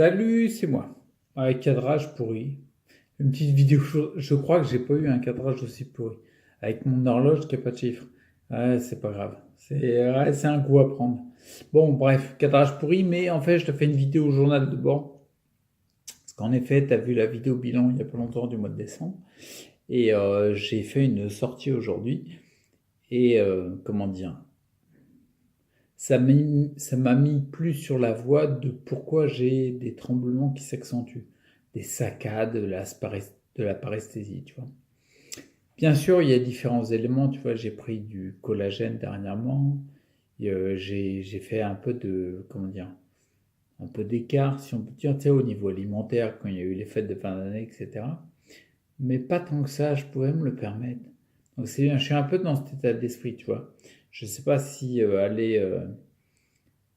Salut, c'est moi. Avec cadrage pourri. Une petite vidéo. Je crois que j'ai pas eu un cadrage aussi pourri. Avec mon horloge qui a pas de chiffre. Ouais, c'est pas grave. C'est un coup à prendre. Bon, bref, cadrage pourri, mais en fait, je te fais une vidéo au journal de bord. Parce qu'en effet, tu as vu la vidéo bilan il y a pas longtemps du mois de décembre. Et j'ai fait une sortie aujourd'hui. Et comment dire? Ça m'a mis plus sur la voie de pourquoi j'ai des tremblements qui s'accentuent, des saccades, de la paresthésie, tu vois. Bien sûr, il y a différents éléments, tu vois, j'ai pris du collagène dernièrement, et, j'ai fait un peu de, comment dire, un peu d'écart, si on peut dire, tu sais, au niveau alimentaire, quand il y a eu les fêtes de fin d'année, etc. Mais pas tant que ça, je pouvais me le permettre. Donc c'est bien, je suis un peu dans cet état d'esprit, tu vois. Je sais pas si aller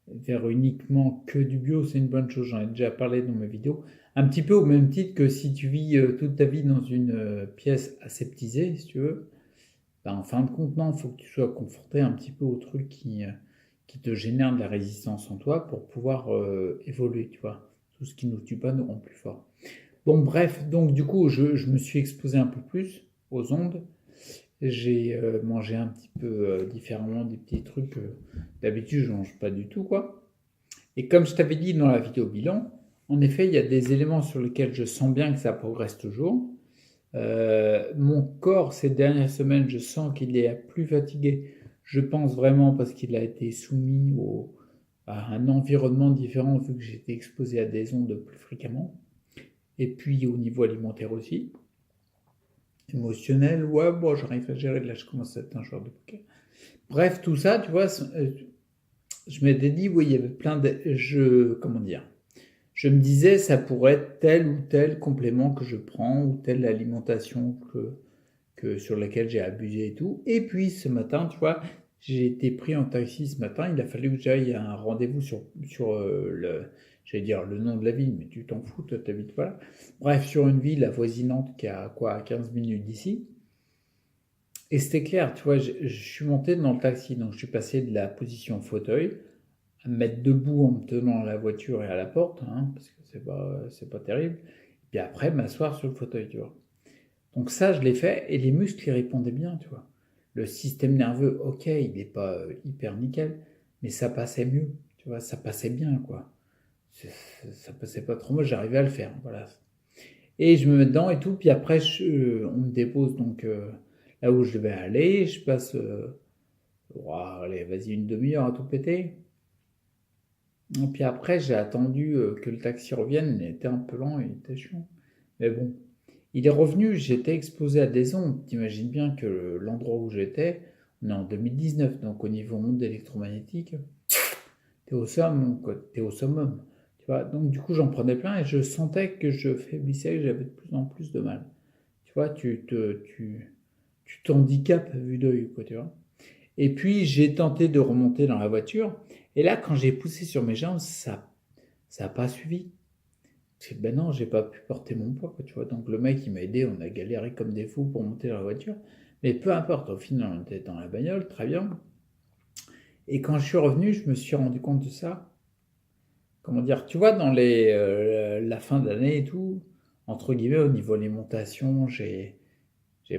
vers uniquement que du bio, c'est une bonne chose. J'en ai déjà parlé dans mes vidéos. Un petit peu au même titre que si tu vis toute ta vie dans une pièce aseptisée, si tu veux, ben, en fin de compte, non, il faut que tu sois confronté un petit peu au truc qui te génère de la résistance en toi pour pouvoir évoluer, tu vois. Tout ce qui nous tue pas nous rend plus fort. Bon, bref, donc du coup, je me suis exposé un peu plus aux ondes. J'ai mangé un petit peu différemment des petits trucs que d'habitude je mange pas du tout, quoi. Et comme je t'avais dit dans la vidéo bilan, en effet, il y a des éléments sur lesquels je sens bien que ça progresse toujours. Mon corps, ces dernières semaines, je sens qu'il est plus fatigué. Je pense vraiment parce qu'il a été à un environnement différent vu que j'ai été exposé à des ondes plus fréquemment. Et puis au niveau alimentaire aussi. Émotionnel, ouais, bon, j'arrive à gérer. Là, je commence à être un joueur de poker. Bref, tout ça, tu vois, je m'étais dit, oui, il y avait plein de... comment dire? Je me disais, ça pourrait être tel ou tel complément que je prends, ou telle alimentation sur laquelle j'ai abusé et tout. Et puis ce matin, tu vois, j'ai été pris en taxi ce matin. Il a fallu que j'aille à un rendez-vous j'allais dire le nom de la ville, mais tu t'en fous, toi t'habites pas là. Bref, sur une ville avoisinante qui a quoi, 15 minutes d'ici. Et c'était clair, tu vois, je suis monté dans le taxi, donc je suis passé de la position fauteuil à me mettre debout en me tenant à la voiture et à la porte, hein, parce que c'est pas terrible. Et puis après, m'asseoir sur le fauteuil, tu vois. Donc ça, je l'ai fait et les muscles y répondaient bien, tu vois. Le système nerveux, ok, il n'est pas hyper nickel, mais ça passait mieux, tu vois, ça passait bien, quoi. Ça passait pas trop mal, j'arrivais à le faire, voilà. Et je me mets dedans et tout, puis après, on me dépose donc là où je devais aller, je passe, ouah, allez, vas-y, une demi-heure à tout péter. Et puis après, j'ai attendu que le taxi revienne, il était un peu lent, il était chiant. Mais bon, il est revenu, j'étais exposé à des ondes. T'imagines bien que l'endroit où j'étais, on est en 2019, donc au niveau ondes électromagnétiques, t'es au summum, quoi, t'es au summum. Tu vois, donc du coup, j'en prenais plein et je sentais que je faiblissais, que j'avais de plus en plus de mal. Tu vois, tu t'handicapes vu d'œil, quoi, tu vois. Et puis, j'ai tenté de remonter dans la voiture. Et là, quand j'ai poussé sur mes jambes, ça a pas suivi. Ben non, j'ai pas pu porter mon poids, quoi, tu vois. Donc le mec, il m'a aidé, on a galéré comme des fous pour monter dans la voiture. Mais peu importe, au final, on était dans la bagnole, très bien. Et quand je suis revenu, je me suis rendu compte de ça. Comment dire, tu vois, dans la fin d'année et tout, entre guillemets, au niveau alimentation, j'ai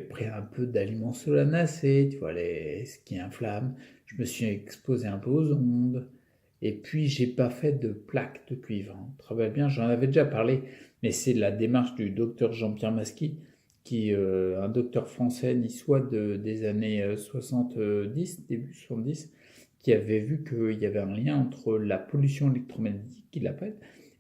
pris un peu d'aliments solanacés, tu vois, ce qui inflamme. Je me suis exposé un peu aux ondes. Et puis, j'ai pas fait de plaque de cuivre, hein. Très bien, j'en avais déjà parlé, mais c'est la démarche du docteur Jean-Pierre Masqui, un docteur français niçois des années 70, début 70, qui avait vu qu'il y avait un lien entre la pollution électromagnétique, qu'il appelle,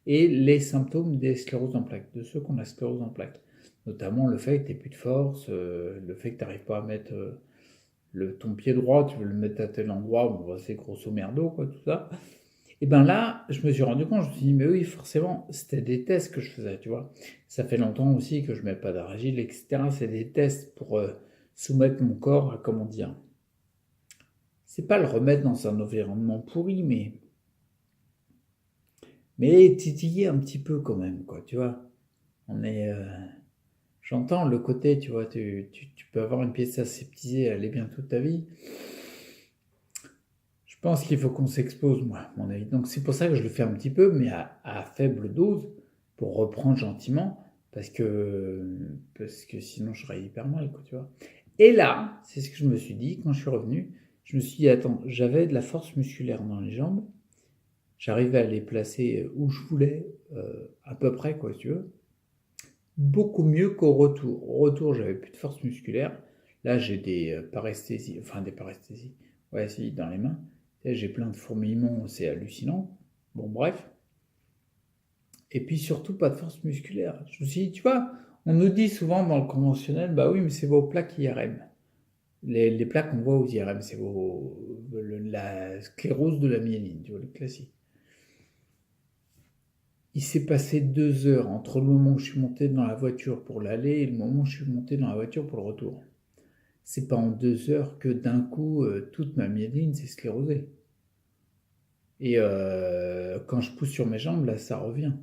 et les symptômes des scléroses en plaques, de ceux qu'on a sclérose en plaques. Notamment le fait que tu n'aies plus de force, le fait que tu n'arrives pas à mettre ton pied droit, tu veux le mettre à tel endroit, bon, bah, c'est grosso merdo, quoi, tout ça. Et ben là, je me suis rendu compte, je me suis dit, mais oui, forcément, c'était des tests que je faisais, tu vois. Ça fait longtemps aussi que je ne mets pas d'argile, etc. C'est des tests pour soumettre mon corps à, comment dire, c'est pas le remettre dans un environnement pourri, mais titiller un petit peu quand même, quoi, tu vois. On est, j'entends le côté, tu vois, tu peux avoir une pièce aseptisée, elle est bien toute ta vie. pense qu'il faut qu'on s'expose, moi, à mon avis. Donc c'est pour ça que je le fais un petit peu, mais à faible dose, pour reprendre gentiment, parce que sinon je serais hyper mal, quoi, tu vois. Et là, c'est ce que je me suis dit quand je suis revenu. Je me suis dit, attends, j'avais de la force musculaire dans les jambes, j'arrivais à les placer où je voulais, à peu près, quoi, si tu veux. Beaucoup mieux qu'au retour. Au retour, j'avais plus de force musculaire. Là, j'ai des paresthésies, enfin des paresthésies, ouais, si, dans les mains. Tu sais, j'ai plein de fourmillements, c'est hallucinant. Bon, bref. Et puis surtout, pas de force musculaire. Je me suis dit, tu vois, on nous dit souvent dans le conventionnel, bah oui, mais c'est vos plaques IRM. Les plaques qu'on voit aux IRM, c'est la sclérose de la myéline, tu vois, le classique. Il s'est passé 2 heures entre le moment où je suis monté dans la voiture pour l'aller et le moment où je suis monté dans la voiture pour le retour. C'est pas en 2 heures que d'un coup, toute ma myéline s'est sclérosée. Et quand je pousse sur mes jambes, là, ça revient.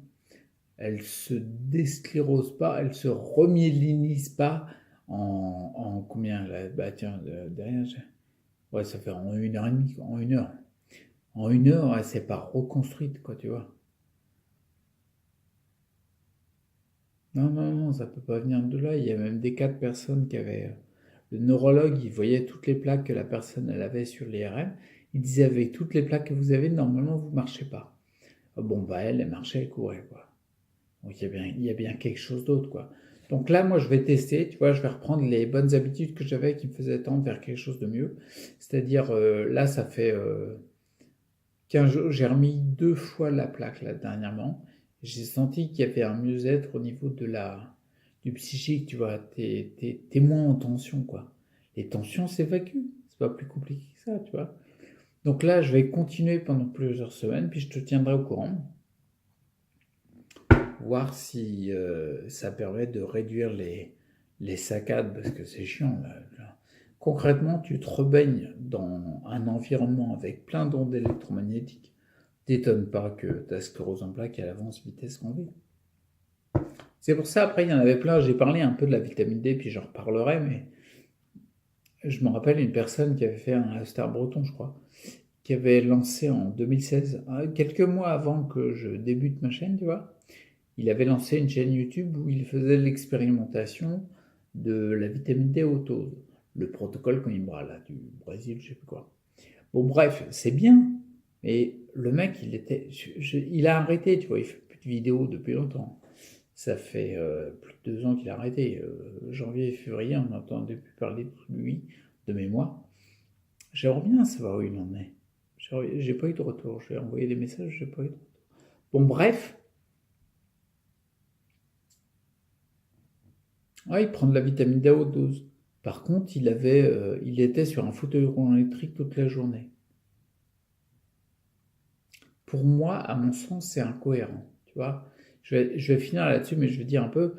Elle se désclérose pas, elle se remyélinise pas en combien là? Bah tiens, derrière, ouais, ça fait en 1 heure et demie, quoi, en 1 heure. En 1 heure, elle s'est pas reconstruite, quoi, tu vois. Non, non, non, ça peut pas venir de là. Il y a même des cas de personnes qui avaient. Le neurologue, il voyait toutes les plaques que la personne elle avait sur l'IRM. Il disait avec toutes les plaques que vous avez, normalement vous marchez pas. Ah bon, bah elle marchait, elle courait, quoi. Donc il y a bien quelque chose d'autre, quoi. Donc là, moi, je vais tester, tu vois, je vais reprendre les bonnes habitudes que j'avais qui me faisaient tendre vers quelque chose de mieux. C'est-à-dire, là, ça fait 15 jours, j'ai remis 2 fois la plaque, là, dernièrement. J'ai senti qu'il y avait un mieux-être au niveau du psychique, tu vois. T'es moins en tension, quoi. Les tensions s'évacuent. C'est pas plus compliqué que ça, tu vois. Donc là, je vais continuer pendant plusieurs semaines, puis je te tiendrai au courant. Voir si ça permet de réduire les saccades, parce que c'est chiant, là. Concrètement, tu te rebaignes dans un environnement avec plein d'ondes électromagnétiques. T'étonnes pas que ta sclérose en plaques, elle avance vitesse grand V. C'est pour ça, après, il y en avait plein. J'ai parlé un peu de la vitamine D, puis j'en reparlerai, mais je me rappelle une personne qui avait fait un Astar Breton, je crois, qui avait lancé en 2016, quelques mois avant que je débute ma chaîne, tu vois. Il avait lancé une chaîne YouTube où il faisait l'expérimentation de la vitamine D haute dose, le protocole Coimbra, là, du Brésil, je sais plus quoi. Bon, bref, c'est bien, mais le mec, il a arrêté, tu vois, il fait plus de vidéos depuis longtemps. Ça fait plus de 2 ans qu'il a arrêté. Janvier et février, on n'entendait plus parler de lui, de mémoire. J'aimerais bien savoir où il en est. J'ai pas eu de retour. J'ai envoyé des messages, j'ai pas eu de retour. Bon, bref. Ouais, il prend de la vitamine D à haute dose. Par contre, il était sur un fauteuil roulant électrique toute la journée. Pour moi, à mon sens, c'est incohérent. Tu vois, je vais finir là-dessus, mais je vais dire un peu.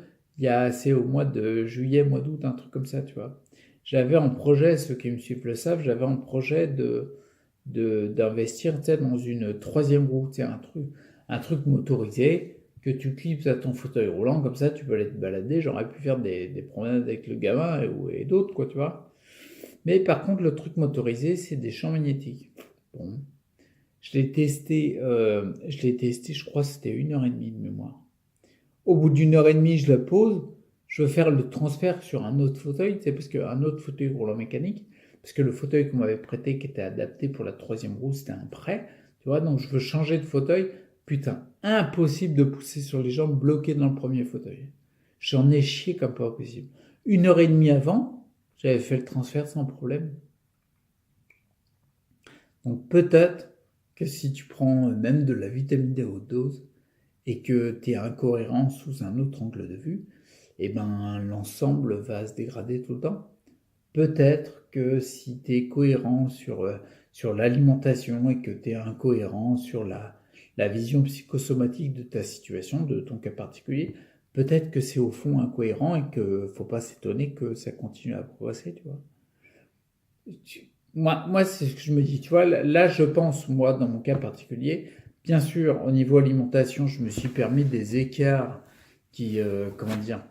C'est au mois de juillet, mois d'août, un truc comme ça, tu vois. J'avais en projet, ceux qui me suivent le savent, j'avais en projet d'investir, tu sais, dans une troisième roue, tu sais, un truc motorisé que tu clips à ton fauteuil roulant, comme ça, tu peux aller te balader. J'aurais pu faire des promenades avec le gamin et d'autres, quoi, tu vois. Mais par contre, le truc motorisé, c'est des champs magnétiques. Bon, je l'ai testé, je crois que c'était 1 heure et demie de mémoire. Au bout d'1 heure et demie, je la pose, je veux faire le transfert sur un autre fauteuil, tu sais, parce qu'un autre fauteuil roulant mécanique, parce que le fauteuil qu'on m'avait prêté, qui était adapté pour la troisième roue, c'était un prêt, tu vois, donc je veux changer de fauteuil. Putain, impossible de pousser sur les jambes, bloqué dans le premier fauteuil. J'en ai chié comme pas possible. 1 heure et demie avant, j'avais fait le transfert sans problème. Donc peut-être que si tu prends même de la vitamine D haute dose et que tu es incohérent sous un autre angle de vue, eh ben l'ensemble va se dégrader tout le temps. Peut-être que si tu es cohérent sur l'alimentation et que tu es incohérent sur la vision psychosomatique de ta situation, de ton cas particulier, peut-être que c'est au fond incohérent et qu'il ne faut pas s'étonner que ça continue à progresser, tu vois. Moi, c'est ce que je me dis, tu vois. Là, je pense, moi, dans mon cas particulier, bien sûr, au niveau alimentation, je me suis permis des écarts comment dire,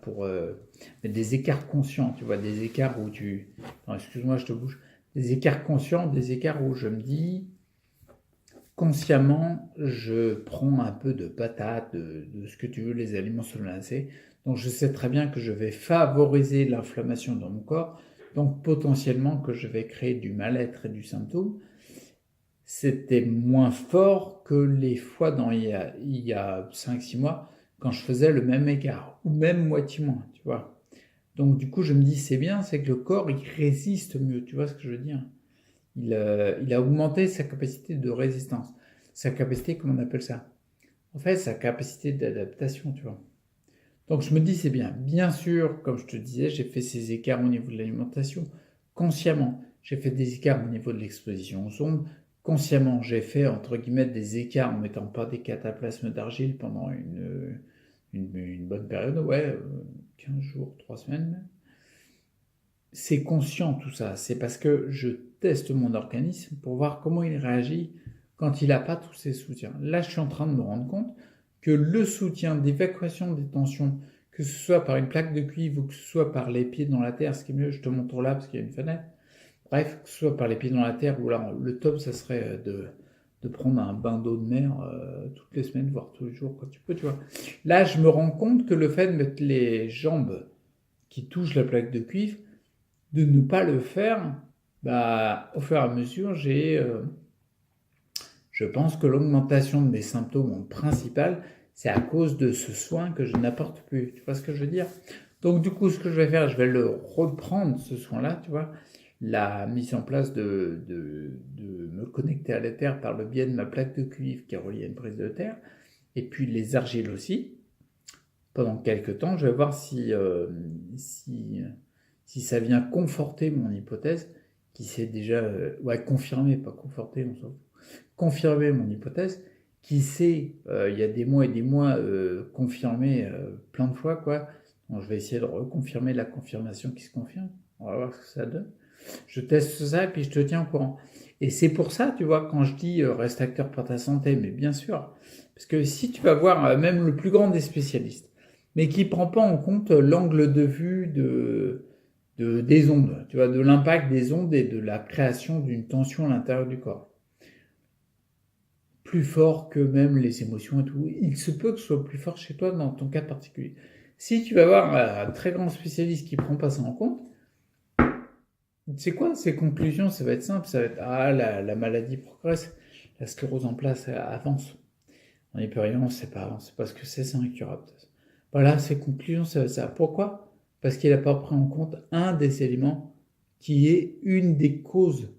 mais des écarts conscients, tu vois, des écarts où non, excuse-moi, je te bouge. Des écarts conscients, des écarts où je me dis, consciemment, je prends un peu de patates, de ce que tu veux, les aliments solacés. Donc, je sais très bien que je vais favoriser l'inflammation dans mon corps. Donc, potentiellement, que je vais créer du mal-être et du symptôme. C'était moins fort que les fois il y a 5-6 mois, quand je faisais le même écart, ou même moitié moins, tu vois. Donc, du coup, je me dis, c'est bien, c'est que le corps, il résiste mieux, tu vois ce que je veux dire? Il a augmenté sa capacité de résistance. Sa capacité, comment on appelle ça? En fait, sa capacité d'adaptation, tu vois. Donc je me dis, c'est bien. Bien sûr, comme je te disais, j'ai fait ces écarts au niveau de l'alimentation consciemment. J'ai fait des écarts au niveau de l'exposition aux ondes. Consciemment, j'ai fait, entre guillemets, des écarts en mettant pas des cataplasmes d'argile pendant une bonne période, ouais, 15 jours, 3 semaines même. C'est conscient tout ça, c'est parce que je teste mon organisme pour voir comment il réagit quand il n'a pas tous ses soutiens. Là, je suis en train de me rendre compte que le soutien d'évacuation des tensions, que ce soit par une plaque de cuivre ou que ce soit par les pieds dans la terre, ce qui est mieux, je te montre là parce qu'il y a une fenêtre, bref, que ce soit par les pieds dans la terre ou là, le top, ça serait de prendre un bain d'eau de mer toutes les semaines, voire tous les jours quand tu peux, tu vois. Là, je me rends compte que le fait de mettre les jambes qui touchent la plaque de cuivre, de ne pas le faire, au fur et à mesure, je pense que l'augmentation de mes symptômes principal, c'est à cause de ce soin que je n'apporte plus. Tu vois ce que je veux dire? Donc du coup, ce que je vais faire, je vais le reprendre, ce soin-là, tu vois, la mise en place de me connecter à la terre par le biais de ma plaque de cuivre qui est reliée à une prise de terre, et puis les argiles aussi. Pendant quelques temps, je vais voir si ça vient conforter mon hypothèse, qui s'est déjà, ouais, confirmé, pas conforté, on s'en fout, confirmer mon hypothèse, qui s'est, il y a des mois et des mois, confirmé plein de fois, quoi. Donc, je vais essayer de reconfirmer la confirmation qui se confirme. On va voir ce que ça donne. Je teste ça et puis je te tiens au courant. Et c'est pour ça, tu vois, quand je dis reste acteur pour ta santé, mais bien sûr, parce que si tu vas voir même le plus grand des spécialistes, mais qui ne prend pas en compte l'angle de vue des ondes, tu vois, de l'impact des ondes et de la création d'une tension à l'intérieur du corps. Plus fort que même les émotions et tout. Il se peut que ce soit plus fort chez toi dans ton cas particulier. Si tu vas voir un très grand spécialiste qui ne prend pas ça en compte, tu sais quoi, ses conclusions, ça va être simple, ça va être ah, la maladie progresse, la sclérose en place avance. On n'y peut rien, on ne sait pas, ce que c'est incurable. Voilà, ses conclusions, ça va être ça. Pourquoi? Parce qu'il n'a pas pris en compte un des éléments qui est une des causes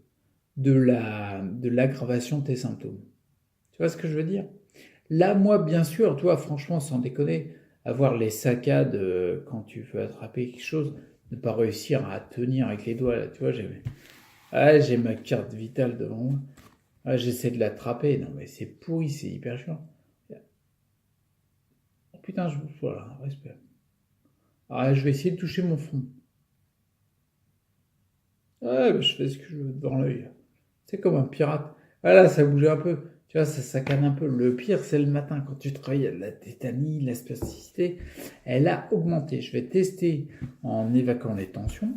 de l'aggravation de tes symptômes. Tu vois ce que je veux dire? Là, moi, bien sûr, toi, franchement, sans déconner, avoir les saccades quand tu veux attraper quelque chose, ne pas réussir à tenir avec les doigts, là, tu vois, j'ai ma carte vitale devant moi. Ah, j'essaie de l'attraper. Non, mais c'est pourri, c'est hyper chiant. Oh putain, voilà, respect. Ah, je vais essayer de toucher mon front. Ouais, mais je fais ce que je veux devant l'œil. C'est comme un pirate. Voilà, ça bougeait un peu. Tu vois, ça saccade un peu. Le pire, c'est le matin, quand tu travailles, la tétanie, la spasticité, elle a augmenté. Je vais tester en évacuant les tensions.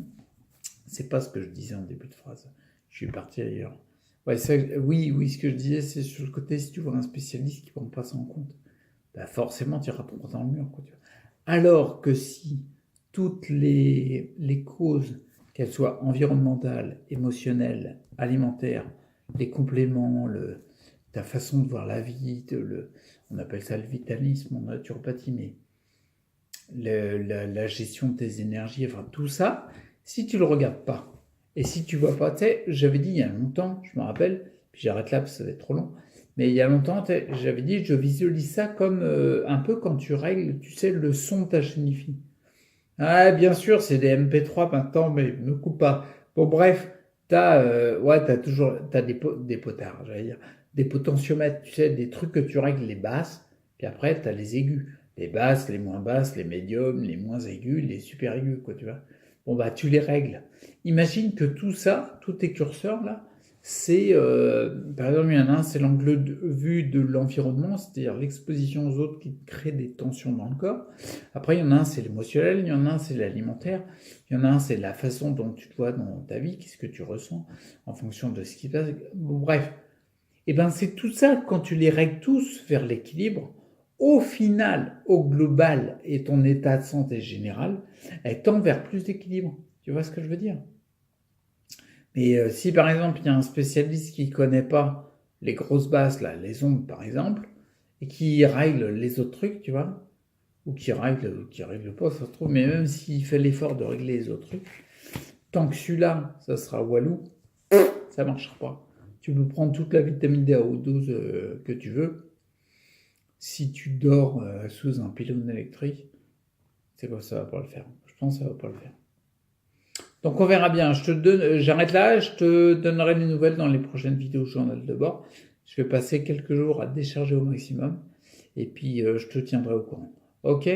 C'est pas ce que je disais en début de phrase. Je suis parti ailleurs. Ouais, oui, ce que je disais, c'est sur le côté, si tu vois un spécialiste qui ne prend pas ça en compte, bah forcément, tu iras droit dans le mur, quoi, tu vois. Alors que si toutes les causes, qu'elles soient environnementales, émotionnelles, alimentaires, les compléments, ta façon de voir la vie, on appelle ça le vitalisme en naturopathie, mais la gestion de tes énergies, enfin tout ça, si tu le regardes pas, et si tu vois pas, tu sais, j'avais dit il y a longtemps, je me rappelle, puis j'arrête là parce que ça va être trop long, mais il y a longtemps, j'avais dit, je visualise ça comme un peu quand tu règles, tu sais, le son de ta chaîne hi-fi. Ah, bien sûr, c'est des MP3 maintenant, mais me coupe pas. Bon, bref, t'as toujours, des potards, j'allais dire, des potentiomètres, tu sais, des trucs que tu règles les basses, puis après, t'as les aigus. Les basses, les moins basses, les médiums, les moins aigus, les super aigus, quoi, tu vois. Bon, bah, tu les règles. Imagine que tout ça, tous tes curseurs, là, c'est, par exemple, il y en a un, c'est l'angle de vue de l'environnement, c'est-à-dire l'exposition aux autres qui crée des tensions dans le corps. Après, il y en a un, c'est l'émotionnel, il y en a un, c'est l'alimentaire, il y en a un, c'est la façon dont tu te vois dans ta vie, qu'est-ce que tu ressens en fonction de ce qui se passe. Bon, bref. Et ben c'est tout ça, quand tu les règles tous vers l'équilibre, au final, au global, et ton état de santé général, elle tend vers plus d'équilibre. Tu vois ce que je veux dire? Mais si par exemple, il y a un spécialiste qui connaît pas les grosses basses, là, les ondes par exemple, et qui règle les autres trucs, tu vois, ou qui règle pas, ça se trouve, mais même s'il fait l'effort de régler les autres trucs, tant que celui-là, ça sera Walou, ça marchera pas. Tu peux prendre toute la vitamine D à haute dose que tu veux. Si tu dors sous un pylône électrique, c'est quoi, ça va pas le faire. Je pense que ça va pas le faire. Donc on verra bien. J'arrête là. Je te donnerai des nouvelles dans les prochaines vidéos journal de bord. Je vais passer quelques jours à décharger au maximum. Et puis je te tiendrai au courant. Ok?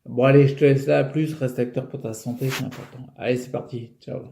Bon allez, je te laisse là. À plus. Reste acteur pour ta santé, c'est important. Allez, c'est parti. Ciao.